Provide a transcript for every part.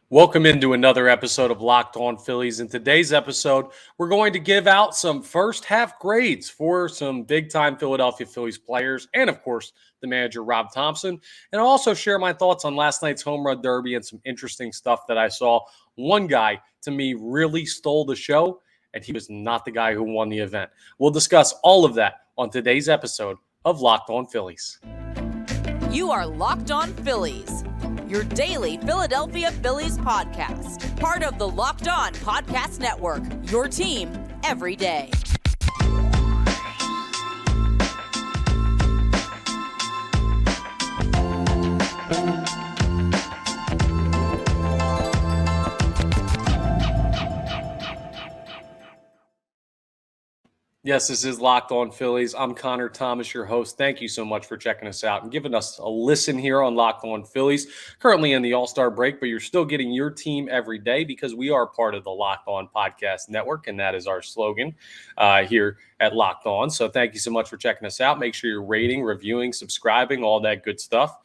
Welcome into another episode of Locked On Phillies. In today's episode, we're going to give out some first half grades for some big time Philadelphia Phillies players and, of course, the manager, Rob Thompson. And I'll also share my thoughts on last night's home run derby and some interesting stuff that I saw. One guy, to me, really stole the show, and he was not the guy who won the event. We'll discuss all of that on today's episode of Locked On Phillies. You are Locked On Phillies, your daily Philadelphia Phillies podcast. Part of the Locked On Podcast Network, your team every day. Yes, this is Locked On Phillies. I'm Connor Thomas, your host. Thank you so much for checking us out and giving us a listen here on Locked On Phillies. Currently in the All-Star break, but you're still getting your team every day because we are part of the Locked On Podcast Network, and that is our slogan here at Locked On. So thank you so much for checking us out. Make sure you're rating, reviewing, subscribing, all that good stuff.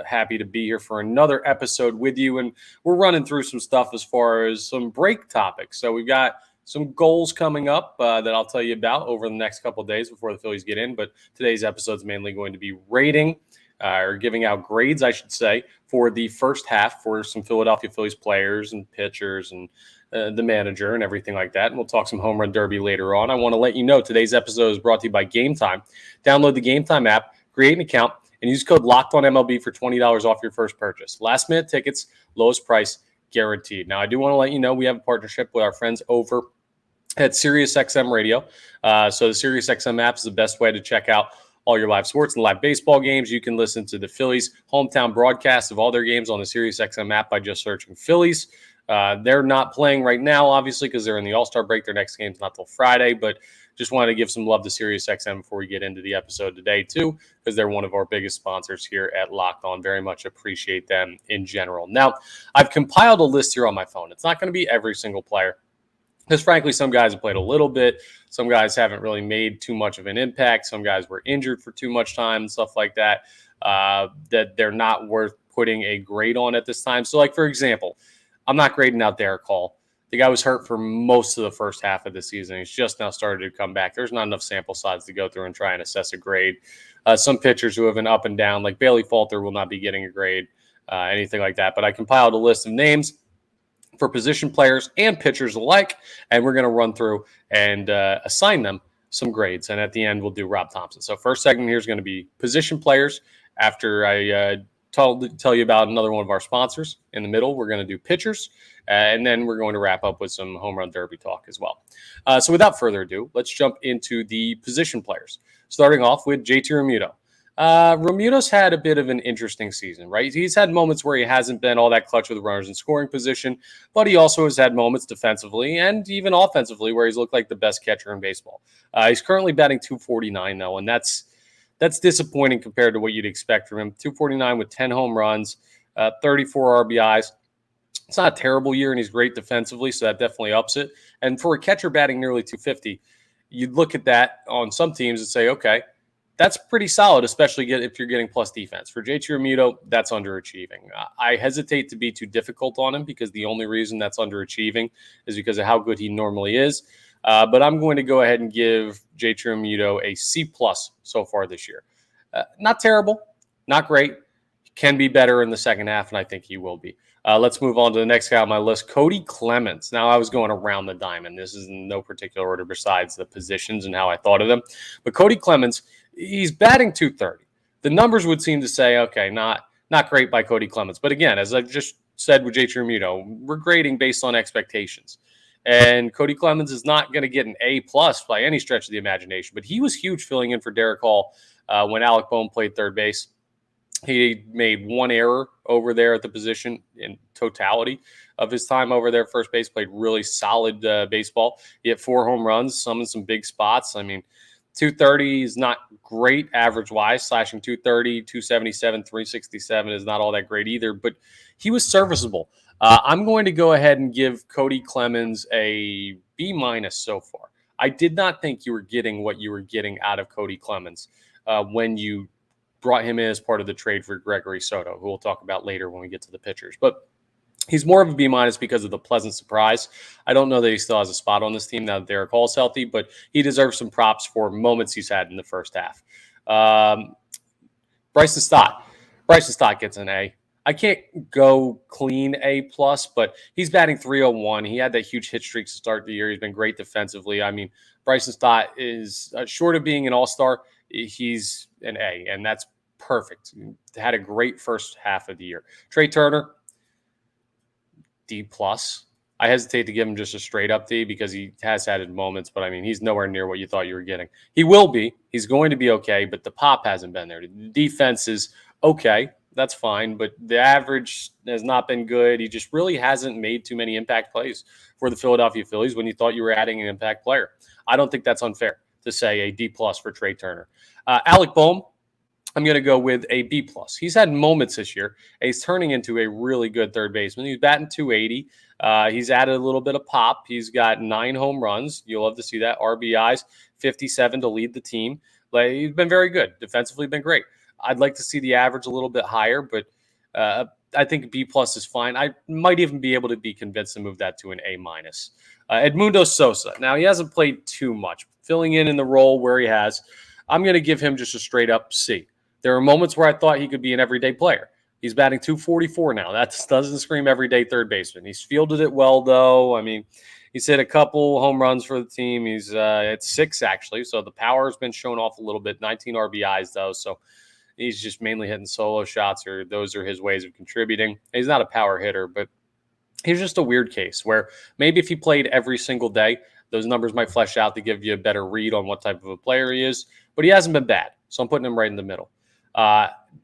Happy to be here for another episode with you, and we're running through some stuff as far as some break topics. So we've got some goals coming up that I'll tell you about over the next couple of days before the Phillies get in. But today's episode is mainly going to be rating or giving out grades, I should say, for the first half for some Philadelphia Phillies players and pitchers and the manager and everything like that. And we'll talk some home run derby later on. I want to let you know today's episode is brought to you by GameTime. Download the GameTime app, create an account, and use code LOCKEDONMLB for $20 off your first purchase. Last minute tickets, lowest price guaranteed. Now, I do want to let you know we have a partnership with our friends over at SiriusXM Radio. So the SiriusXM app is the best way to check out all your live sports and live baseball games. You can listen to the Phillies hometown broadcast of all their games on the SiriusXM app by just searching Phillies. They're not playing right now, obviously, because they're in the All-Star break. Their next game's not till Friday, but just wanted to give some love to SiriusXM before we get into the episode today, too, because they're one of our biggest sponsors here at Locked On. Very much appreciate them in general. Now, I've compiled a list here on my phone. It's not going to be every single player, because frankly, some guys have played a little bit. Some guys haven't really made too much of an impact. Some guys were injured for too much time and stuff like that, that they're not worth putting a grade on at this time. So, like, for example, I'm not grading out Derek Hall. The guy was hurt for most of the first half of the season. He's just now started to come back. There's not enough sample size to go through and try and assess a grade. Some pitchers who have been up and down, like Bailey Falter, will not be getting a grade, anything like that. But I compiled a list of names for position players and pitchers alike, and we're going to run through and assign them some grades. And at the end, we'll do Rob Thompson. So first segment here is going to be position players. After I tell you about another one of our sponsors in the middle, we're going to do pitchers, and then we're going to wrap up with some home run derby talk as well. So without further ado, let's jump into the position players, starting off with JT Realmuto. Realmuto's had a bit of an interesting season, right? He's had moments where he hasn't been all that clutch with the runners in scoring position, but he also has had moments defensively and even offensively where he's looked like the best catcher in baseball. He's currently batting .249 though, and that's disappointing compared to what you'd expect from him. .249 with 10 home runs, 34 RBIs. It's not a terrible year, and he's great defensively, so that definitely ups it. And for a catcher batting nearly .250, you'd look at that on some teams and say, okay, that's pretty solid, especially if you're getting plus defense. For JT Realmuto, that's underachieving. I hesitate to be too difficult on him because the only reason that's underachieving is because of how good he normally is. But I'm going to go ahead and give JT Realmuto a C+ so far this year. Not terrible, not great. Can be better in the second half, and I think he will be. Let's move on to the next guy on my list, Cody Clemens. Now, I was going around the diamond. This is in no particular order besides the positions and how I thought of them. But Cody Clemens, he's batting .230. The numbers would seem to say, okay, not great by Cody Clemens. But again, as I just said with JT Realmuto, we're grading based on expectations. And Cody Clemens is not going to get an A+ by any stretch of the imagination. But he was huge filling in for Derek Hall when Alec Boehm played third base. He made one error over there at the position in totality of his time over there. First base, played really solid baseball. He had 4 home runs, some in some big spots. I mean, .230 is not great average-wise. Slashing .230, .277, .367 is not all that great either, but he was serviceable. I'm going to go ahead and give Cody Clemens a B- so far. I did not think you were getting what you were getting out of Cody Clemens when you brought him in as part of the trade for Gregory Soto, who we'll talk about later when we get to the pitchers. But He's more of a B minus because of the pleasant surprise. I don't know that he still has a spot on this team now that Derek Hall's healthy, but he deserves some props for moments he's had in the first half. Bryson Stott. Bryson Stott gets an A. I can't go clean A plus, but he's batting 301. He had that huge hit streak to start the year. He's been great defensively. I mean, Bryson Stott is short of being an all-star. He's an A, and that's perfect. Had a great first half of the year. Trey Turner, D plus. I hesitate to give him just a straight up D because he has had his moments, but I mean, he's nowhere near what you thought you were getting. He will be. He's going to be okay, but the pop hasn't been there. The defense is okay. That's fine, but the average has not been good. He just really hasn't made too many impact plays for the Philadelphia Phillies when you thought you were adding an impact player. I don't think that's unfair to say a D plus for Trey Turner. Alec Boehm, I'm going to go with a B plus. He's had moments this year. He's turning into a really good third baseman. He's batting 280. He's added a little bit of pop. He's got 9 home runs. You'll love to see that. RBIs, 57 to lead the team. He's been very good. Defensively, been great. I'd like to see the average a little bit higher, but I think B plus is fine. I might even be able to be convinced to move that to an A minus. Edmundo Sosa. Now, he hasn't played too much. Filling in the role where he has, I'm going to give him just a straight up C. There are moments where I thought he could be an everyday player. He's batting 244 now. That doesn't scream everyday third baseman. He's fielded it well, though. I mean, he's hit a couple home runs for the team. He's at 6, actually. So the power has been shown off a little bit. 19 RBIs, though. So he's just mainly hitting solo shots, or those are his ways of contributing. He's not a power hitter, but he's just a weird case where maybe if he played every single day, those numbers might flesh out to give you a better read on what type of a player he is. But he hasn't been bad. So I'm putting him right in the middle.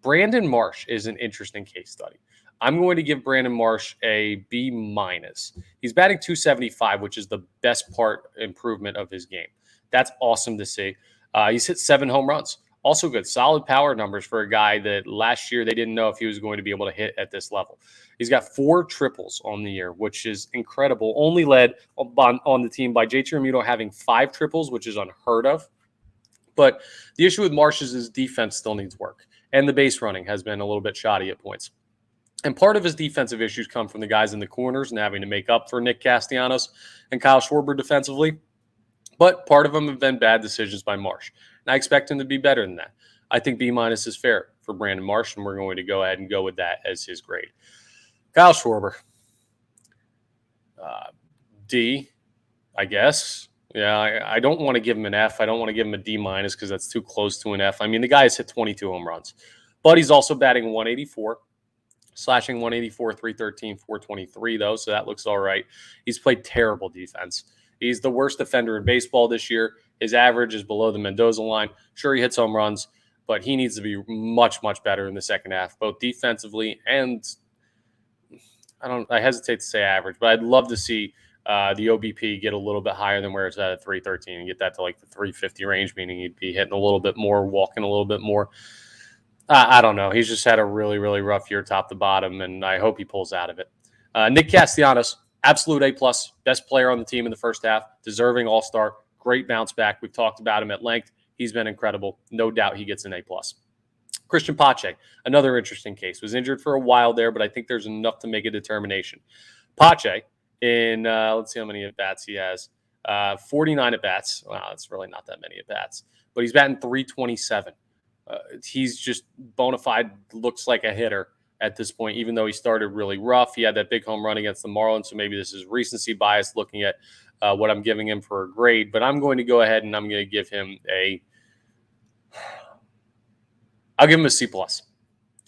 Brandon Marsh is an interesting case study. I'm going to give Brandon Marsh a B minus. He's batting 275, which is the best part improvement of his game. That's awesome to see. He's hit 7 home runs. Also good, solid power numbers for a guy that last year they didn't know if he was going to be able to hit at this level. He's got 4 triples on the year, which is incredible. Only led on the team by JT Realmuto having 5 triples, which is unheard of. But the issue with Marsh is his defense still needs work, and the base running has been a little bit shoddy at points. And part of his defensive issues come from the guys in the corners and having to make up for Nick Castellanos and Kyle Schwarber defensively. But part of them have been bad decisions by Marsh. And I expect him to be better than that. I think B minus is fair for Brandon Marsh, and we're going to go ahead and go with that as his grade. Kyle Schwarber. D, I guess. Yeah, I don't want to give him an F. I don't want to give him a D minus because that's too close to an F. I mean, the guy has hit 22 home runs, but he's also batting 184, slashing 184, 313, 423, though, so that looks all right. He's played terrible defense. He's the worst defender in baseball this year. His average is below the Mendoza line. Sure, he hits home runs, but he needs to be much, much better in the second half, both defensively and I hesitate to say average, but I'd love to see the OBP get a little bit higher than where it's at 313 and get that to like the 350 range, meaning he'd be hitting a little bit more, walking a little bit more. I don't know. He's just had a really, really rough year top to bottom, and I hope he pulls out of it. Nick Castellanos, absolute A+, best player on the team in the first half, deserving all-star, great bounce back. We've talked about him at length. He's been incredible. No doubt he gets an A+. Christian Pache, another interesting case. Was injured for a while there, but I think there's enough to make a determination. Pache, in let's see how many at-bats he has. 49 at-bats. Wow, that's really not that many at-bats. But he's batting 327. He's just bona fide, looks like a hitter at this point, even though he started really rough. He had that big home run against the Marlins, so maybe this is recency bias looking at what I'm giving him for a grade. But I'm going to go ahead and I'm going to give him I'll give him a C+.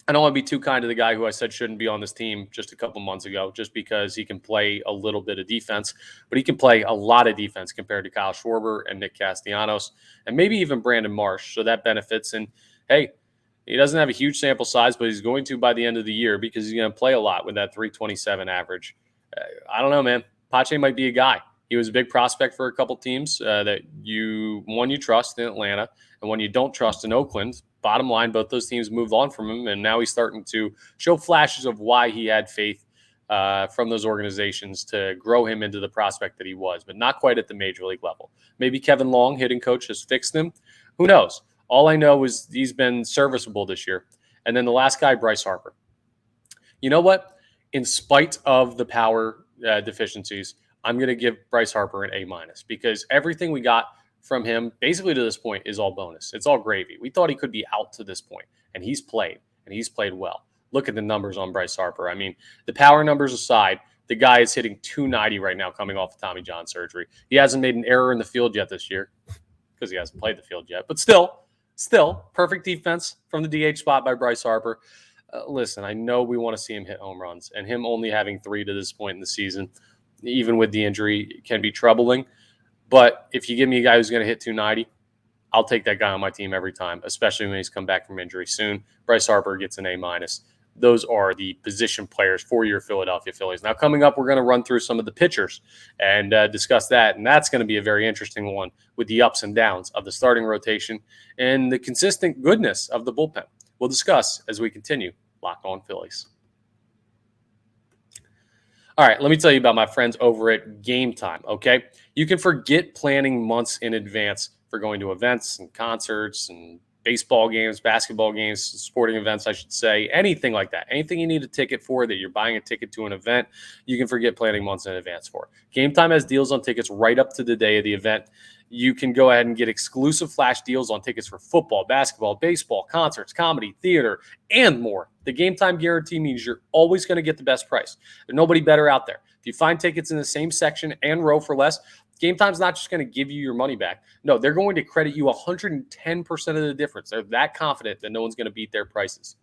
I don't want to be too kind to the guy who I said shouldn't be on this team just a couple months ago, just because he can play a little bit of defense, but he can play a lot of defense compared to Kyle Schwarber and Nick Castellanos and maybe even Brandon Marsh. So that benefits. And hey, he doesn't have a huge sample size, but he's going to by the end of the year because he's going to play a lot with that 327 average. I don't know, man. Pache might be a guy. He was a big prospect for a couple teams that you trust in Atlanta and one you don't trust in Oakland. Bottom line, both those teams moved on from him, and now he's starting to show flashes of why he had faith from those organizations to grow him into the prospect that he was, but not quite at the major league level. Maybe Kevin Long, hitting coach, has fixed him. Who knows? All I know is he's been serviceable this year. And then the last guy, Bryce Harper. You know what? in spite of the power deficiencies, I'm going to give Bryce Harper an A- because everything we got from him basically to this point is all bonus. It's all gravy. We thought he could be out to this point, and he's played well. Look at the numbers on Bryce Harper. I mean, the power numbers aside, the guy is hitting 290 right now coming off of Tommy John surgery. He hasn't made an error in the field yet this year because he hasn't played the field yet. But still, perfect defense from the DH spot by Bryce Harper. Listen, I know we want to see him hit home runs, and him only having 3 to this point in the season, even with the injury, can be troubling. But if you give me a guy who's going to hit 290, I'll take that guy on my team every time, especially when he's come back from injury soon. Bryce Harper gets an A-. Those are the position players for your Philadelphia Phillies. Now, coming up, we're going to run through some of the pitchers and discuss that. And that's going to be a very interesting one with the ups and downs of the starting rotation and the consistent goodness of the bullpen. We'll discuss as we continue Locked On Phillies. All right, let me tell you about my friends over at GameTime, okay? You can forget planning months in advance for going to events and concerts and baseball games, basketball games, sporting events, I should say, anything like that. Anything you need a ticket for that you're buying a ticket to an event, you can forget planning months in advance for. GameTime has deals on tickets right up to the day of the event. You can go ahead and get exclusive flash deals on tickets for football, basketball, baseball, concerts, comedy, theater, and more. The GameTime guarantee means you're always going to get the best price. There's nobody better out there. If you find tickets in the same section and row for less, GameTime's not just going to give you your money back. No, they're going to credit you 110% of the difference. They're that confident that no one's going to beat their prices.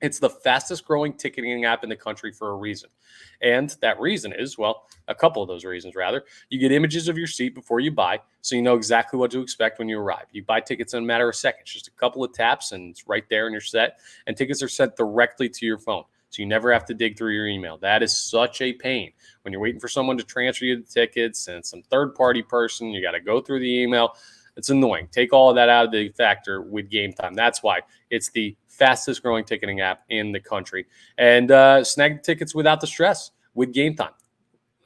It's the fastest growing ticketing app in the country for a reason. And that reason is, well, a couple of those reasons, rather. You get images of your seat before you buy, so you know exactly what to expect when you arrive. You buy tickets in a matter of seconds, just a couple of taps, and it's right there and you're set. And tickets are sent directly to your phone, so you never have to dig through your email. That is such a pain. When you're waiting for someone to transfer you the tickets and some third-party person, you got to go through the email. It's annoying. Take all of that out of the factor with GameTime. That's why it's the fastest growing ticketing app in the country. And snag tickets without the stress with GameTime.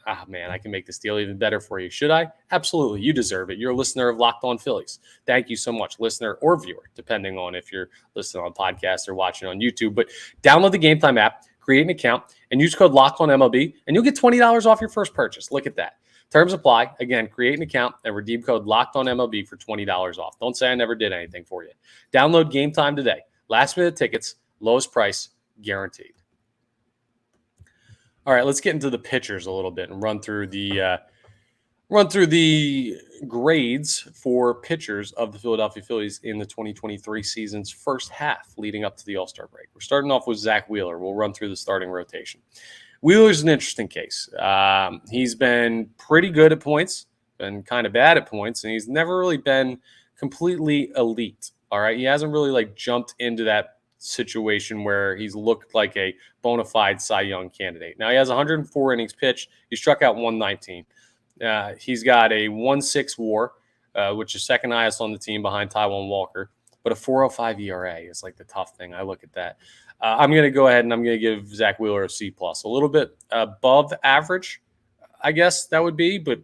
Ah, man, I can make this deal even better for you. Should I? Absolutely. You deserve it. You're a listener of Locked On Phillies. Thank you so much, listener or viewer, depending on if you're listening on podcast or watching on YouTube. But download the GameTime app, create an account, and use code LOCKEDONMLB, and you'll get $20 off your first purchase. Look at that. Terms apply. Again, create an account and redeem code LOCKEDONMLB for $20 off. Don't say I never did anything for you. Download GameTime today. Last minute tickets, lowest price, guaranteed. All right, let's get into the pitchers a little bit and run through the grades for pitchers of the Philadelphia Phillies in the 2023 season's first half leading up to the All-Star break. We're starting off with Zach Wheeler. We'll run through the starting rotation. Wheeler's an interesting case. He's been pretty good at points, been kind of bad at points, and he's never really been completely elite. All right, he hasn't really jumped into that situation where he's looked like a bona fide Cy Young candidate. Now he has 104 innings pitched. He struck out 119. He's got a 1.6 WAR, which is second highest on the team behind Taijuan Walker. But a 4.05 ERA is the tough thing. I look at that. I'm going to go ahead and I'm going to give Zach Wheeler a C+. A little bit above average, I guess that would be, but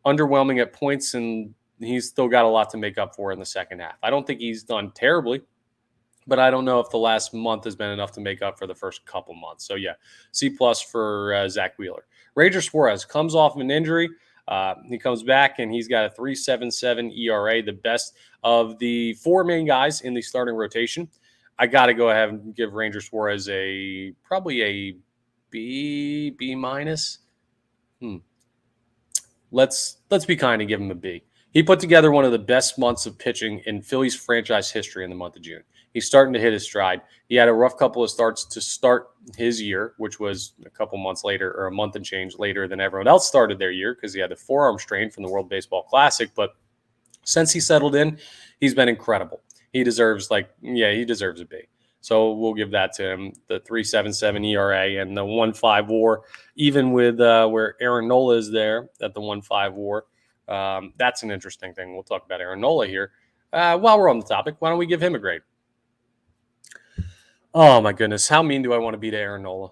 underwhelming at points, and he's still got a lot to make up for in the second half. I don't think he's done terribly, but I don't know if the last month has been enough to make up for the first couple months. So, yeah, C+ for Zach Wheeler. Ranger Suarez comes off of an injury. He comes back, and he's got a 3.77 ERA, the best of the four main guys in the starting rotation. I got to go ahead and give Ranger Suarez probably a B-. Let's be kind and give him a B. He put together one of the best months of pitching in Phillies franchise history in the month of June. He's starting to hit his stride. He had a rough couple of starts to start his year, which was a couple months later, or a month and change later than everyone else started their year because he had a forearm strain from the World Baseball Classic. But since he settled in, he's been incredible. He deserves a B. So we'll give that to him. The 3.77 ERA and the 1.5 WAR, even with where Aaron Nola is there at the 1.5 WAR. That's an interesting thing. We'll talk about Aaron Nola here. While we're on the topic, why don't we give him a grade? Oh, my goodness. How mean do I want to be to Aaron Nola?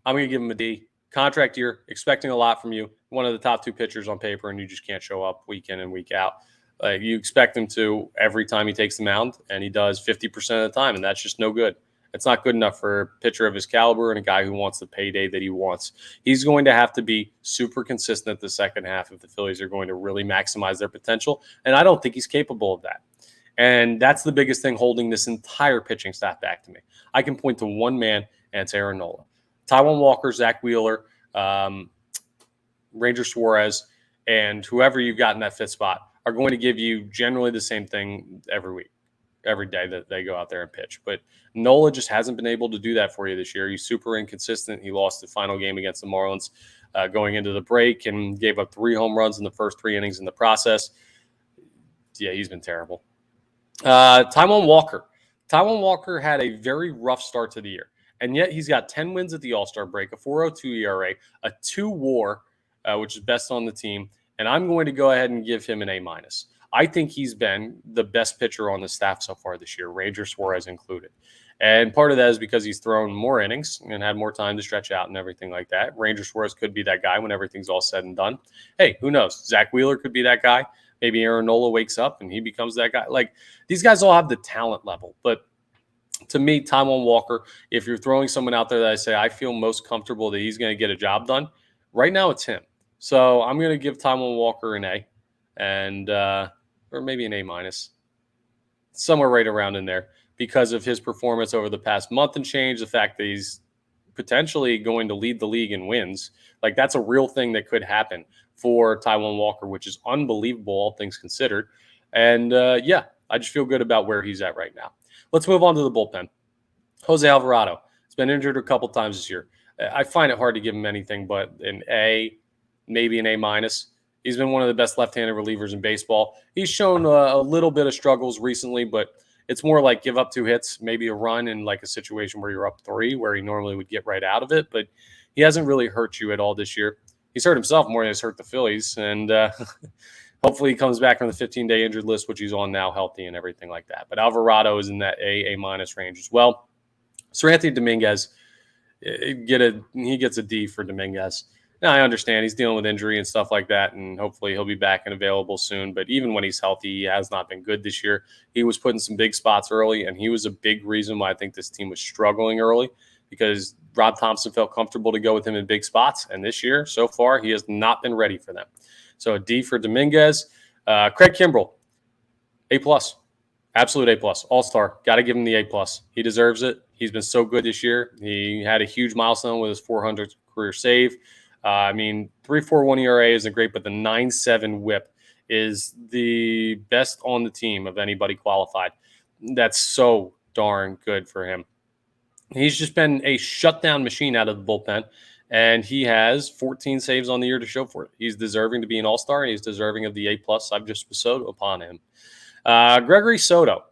I'm going to give him a D. Contract year, expecting a lot from you. One of the top two pitchers on paper, and you just can't show up week in and week out. You expect him to every time he takes the mound, and he does 50% of the time, and that's just no good. It's not good enough for a pitcher of his caliber and a guy who wants the payday that he wants. He's going to have to be super consistent the second half if the Phillies are going to really maximize their potential, and I don't think he's capable of that. And that's the biggest thing holding this entire pitching staff back to me. I can point to one man, and it's Aaron Nola. Taijuan Walker, Zach Wheeler, Ranger Suarez, and whoever you've got in that fifth spot are going to give you generally the same thing every week, every day that they go out there and pitch. But Nola just hasn't been able to do that for you this year. He's super inconsistent. He lost the final game against the Marlins going into the break and gave up 3 home runs in the first 3 innings in the process. Yeah, he's been terrible. Taijuan Walker. Taijuan Walker had a very rough start to the year, and yet he's got 10 wins at the All-Star break, a 4.02 ERA, a 2 WAR, which is best on the team, and I'm going to go ahead and give him an A-. I think he's been the best pitcher on the staff so far this year, Ranger Suarez included. And part of that is because he's thrown more innings and had more time to stretch out and everything like that. Ranger Suarez could be that guy when everything's all said and done. Hey, who knows? Zach Wheeler could be that guy. Maybe Aaron Nola wakes up and he becomes that guy. Like, these guys all have the talent level. But to me, Taijuan Walker, if you're throwing someone out there that I say I feel most comfortable that he's going to get a job done, right now it's him. So I'm going to give Taijuan Walker an A, and or maybe an A-, somewhere right around in there, because of his performance over the past month and change, the fact that he's potentially going to lead the league in wins. Like, that's a real thing that could happen for Taijuan Walker, which is unbelievable, all things considered. And yeah, I just feel good about where he's at right now. Let's move on to the bullpen. Jose Alvarado has been injured a couple times this year. I find it hard to give him anything but an A, maybe an A-. He's been one of the best left-handed relievers in baseball. He's shown a little bit of struggles recently, but it's more like give up 2 hits, maybe a run in like a situation where you're up 3, where he normally would get right out of it. But he hasn't really hurt you at all this year. He's hurt himself more than he's hurt the Phillies. And hopefully he comes back from the 15-day injured list, which he's on now, healthy and everything like that. But Alvarado is in that A-, A- range as well. Seranthony Dominguez, he gets a D for Dominguez. Now, I understand he's dealing with injury and stuff like that, and hopefully he'll be back and available soon. But even when he's healthy, he has not been good this year. He was put in some big spots early, and he was a big reason why I think this team was struggling early, because Rob Thompson felt comfortable to go with him in big spots. And this year, so far, he has not been ready for them. So a D for Dominguez. Craig Kimbrell, A+. Absolute A+. All-star. Got to give him the A+. He deserves it. He's been so good this year. He had a huge milestone with his 400th career save. 3.41 ERA isn't great, but the 9.7 WHIP is the best on the team of anybody qualified. That's so darn good for him. He's just been a shutdown machine out of the bullpen, and he has 14 saves on the year to show for it. He's deserving to be an all-star, and he's deserving of the A+ I've just bestowed upon him. Gregory Soto,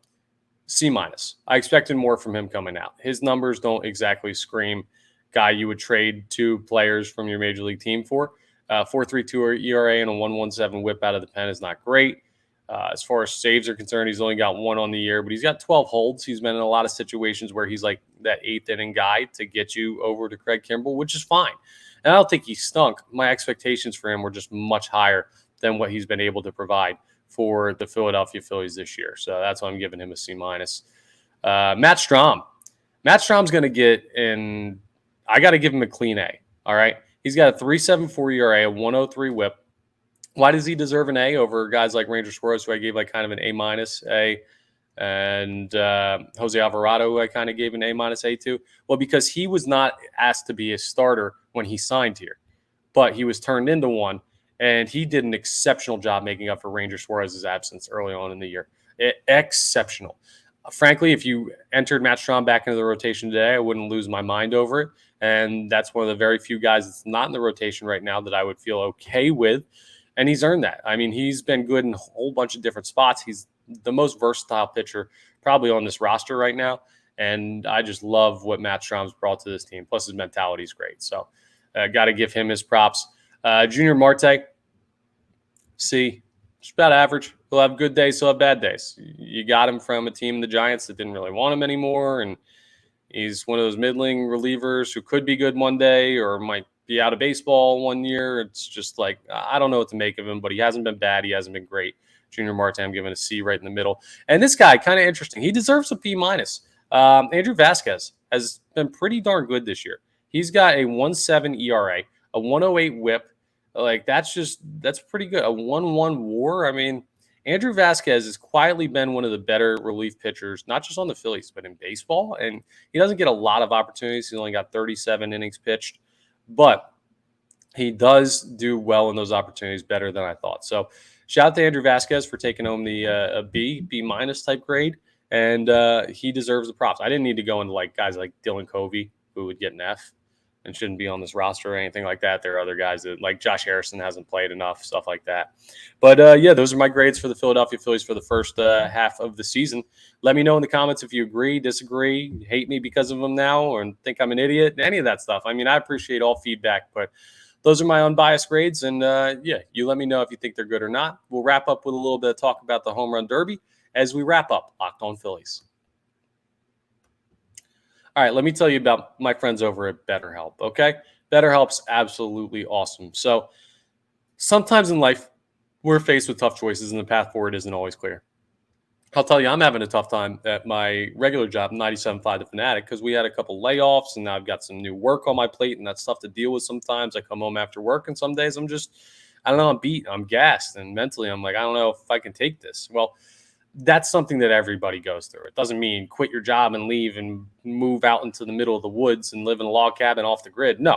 C-. I expected more from him coming out. His numbers don't exactly scream guy you would trade 2 players from your major league team for. 4.32 ERA and a 1.17 WHIP out of the pen is not great. As far as saves are concerned, he's only got 1 on the year, but he's got 12 holds. He's been in a lot of situations where he's like that 8th inning guy to get you over to Craig Kimbrell, which is fine. And I don't think he stunk. My expectations for him were just much higher than what he's been able to provide for the Philadelphia Phillies this year. So that's why I'm giving him a C-. Matt Strahm. Matt Strahm's going to get in. I got to give him a clean A. All right. He's got a 3.74 ERA, a 1.03 WHIP. Why does he deserve an A over guys like Ranger Suarez, who I gave like kind of an A-, and Jose Alvarado, who I kind of gave an A- A to? Well, because he was not asked to be a starter when he signed here, but he was turned into one, and he did an exceptional job making up for Ranger Suarez's absence early on in the year. Exceptional. Frankly, if you entered Matt Strahm back into the rotation today, I wouldn't lose my mind over it. And that's one of the very few guys that's not in the rotation right now that I would feel okay with. And he's earned that. I mean, he's been good in a whole bunch of different spots. He's the most versatile pitcher probably on this roster right now. And I just love what Matt Strahm's brought to this team. Plus, his mentality is great. So got to give him his props. Junior Marte, C. Just about average. He'll have good days, he'll have bad days. You got him from a team, the Giants, that didn't really want him anymore. And he's one of those middling relievers who could be good one day or might be out of baseball one year. It's just like, I don't know what to make of him, but he hasn't been bad. He hasn't been great. Junior Marte, I'm giving a C right in the middle. And this guy, kind of interesting. He deserves a B-. Andrew Vasquez has been pretty darn good this year. He's got a 1.7 ERA, a 108 WHIP. Like that's pretty good. A 1.1 WAR. I mean, Andrew Vasquez has quietly been one of the better relief pitchers, not just on the Phillies, but in baseball. And he doesn't get a lot of opportunities. He's only got 37 innings pitched, but he does do well in those opportunities better than I thought. So shout out to Andrew Vasquez for taking home the a B minus type grade. And he deserves the props. I didn't need to go into like guys like Dylan Covey, who would get an F and shouldn't be on this roster or anything like that. There are other guys that, like Josh Harrison, hasn't played enough, stuff like that. But yeah, those are my grades for the Philadelphia Phillies for the first half of the season. Let me know in the comments if you agree, disagree, hate me because of them now, or think I'm an idiot, any of that stuff. I mean, I appreciate all feedback, but those are my unbiased grades. And yeah, you let me know if you think they're good or not. We'll wrap up with a little bit of talk about the home run derby as we wrap up Locked On Phillies. All right, let me tell you about my friends over at BetterHelp, okay? BetterHelp's absolutely awesome. So sometimes in life, we're faced with tough choices and the path forward isn't always clear. I'll tell you, I'm having a tough time at my regular job, 97.5 The Fanatic, because we had a couple layoffs and now I've got some new work on my plate and that's tough to deal with sometimes. I come home after work and some days I'm beat, I'm gassed, and mentally I'm like, I don't know if I can take this. Well, that's something that everybody goes through. It doesn't mean quit your job and leave and move out into the middle of the woods and live in a log cabin off the grid. No,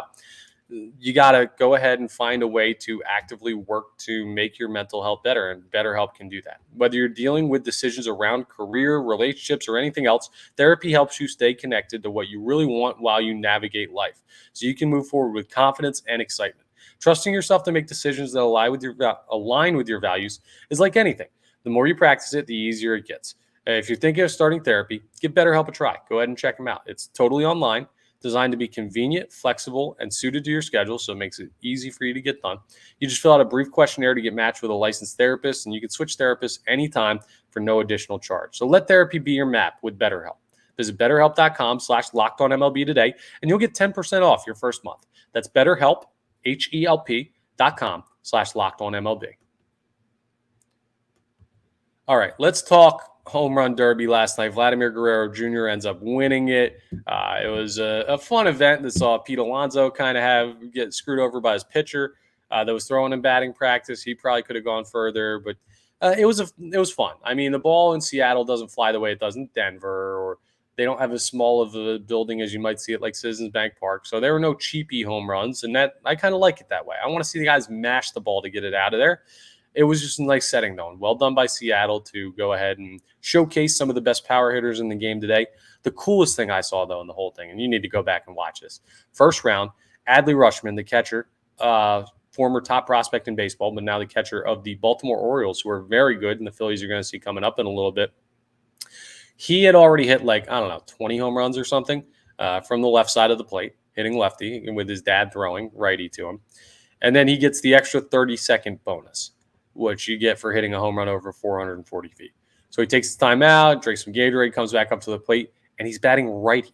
you got to go ahead and find a way to actively work to make your mental health better, and BetterHelp can do that. Whether you're dealing with decisions around career, relationships, or anything else, therapy helps you stay connected to what you really want while you navigate life, so you can move forward with confidence and excitement. Trusting yourself to make decisions that align with your values is like anything. The more you practice it, the easier it gets. If you're thinking of starting therapy, give BetterHelp a try. Go ahead and check them out. It's totally online, designed to be convenient, flexible, and suited to your schedule, so it makes it easy for you to get done. You just fill out a brief questionnaire to get matched with a licensed therapist, and you can switch therapists anytime for no additional charge. So let therapy be your map with BetterHelp. Visit BetterHelp.com/LockedOnMLB today, and you'll get 10% off your first month. That's BetterHelp, HELP.com/LockedOnMLB. All right, let's talk home run derby last night. Vladimir Guerrero Jr. ends up winning it. It was a fun event that saw Pete Alonso kind of get screwed over by his pitcher that was throwing in batting practice. He probably could have gone further, but it was fun. I mean, the ball in Seattle doesn't fly the way it does in Denver, or they don't have as small of a building as you might see at like Citizens Bank Park. So there were no cheapy home runs, and that I kind of like it that way. I want to see the guys mash the ball to get it out of there. It was just a nice setting, though, and well done by Seattle to go ahead and showcase some of the best power hitters in the game today. The coolest thing I saw, though, in the whole thing, and you need to go back and watch this. First round, Adley Rutschman, the catcher, former top prospect in baseball, but now the catcher of the Baltimore Orioles, who are very good, and the Phillies are going to see coming up in a little bit. He had already hit 20 home runs or something from the left side of the plate, hitting lefty, with his dad throwing righty to him. And then he gets the extra 30-second bonus, which you get for hitting a home run over 440 feet. So he takes his time out, drinks some Gatorade, comes back up to the plate, and he's batting righty.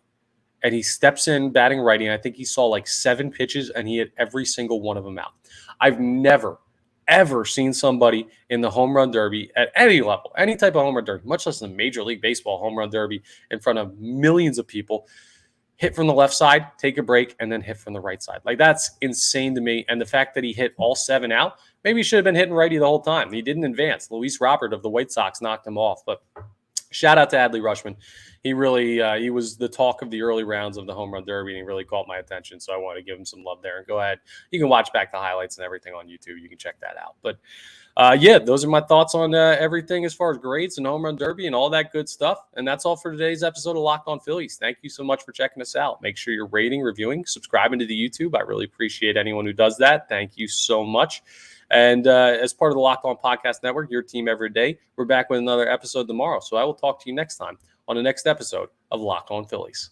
And he steps in batting righty, and I think he saw like 7 pitches, and he hit every single one of them out. I've never, ever seen somebody in the home run derby at any level, any type of home run derby, much less the Major League Baseball home run derby in front of millions of people, hit from the left side, take a break, and then hit from the right side. Like, that's insane to me. And the fact that he hit all 7 out, maybe he should have been hitting righty the whole time. He didn't advance. Luis Robert of the White Sox knocked him off. But shout out to Adley Rutschman. He really he was the talk of the early rounds of the home run derby, and he really caught my attention. So I want to give him some love there. And go ahead. You can watch back the highlights and everything on YouTube. You can check that out. But yeah, those are my thoughts on everything as far as grades and home run derby and all that good stuff. And that's all for today's episode of Locked On Phillies. Thank you so much for checking us out. Make sure you're rating, reviewing, subscribing to the YouTube. I really appreciate anyone who does that. Thank you so much. And as part of the Locked On Podcast Network, your team every day, we're back with another episode tomorrow. So I will talk to you next time on the next episode of Locked On Phillies.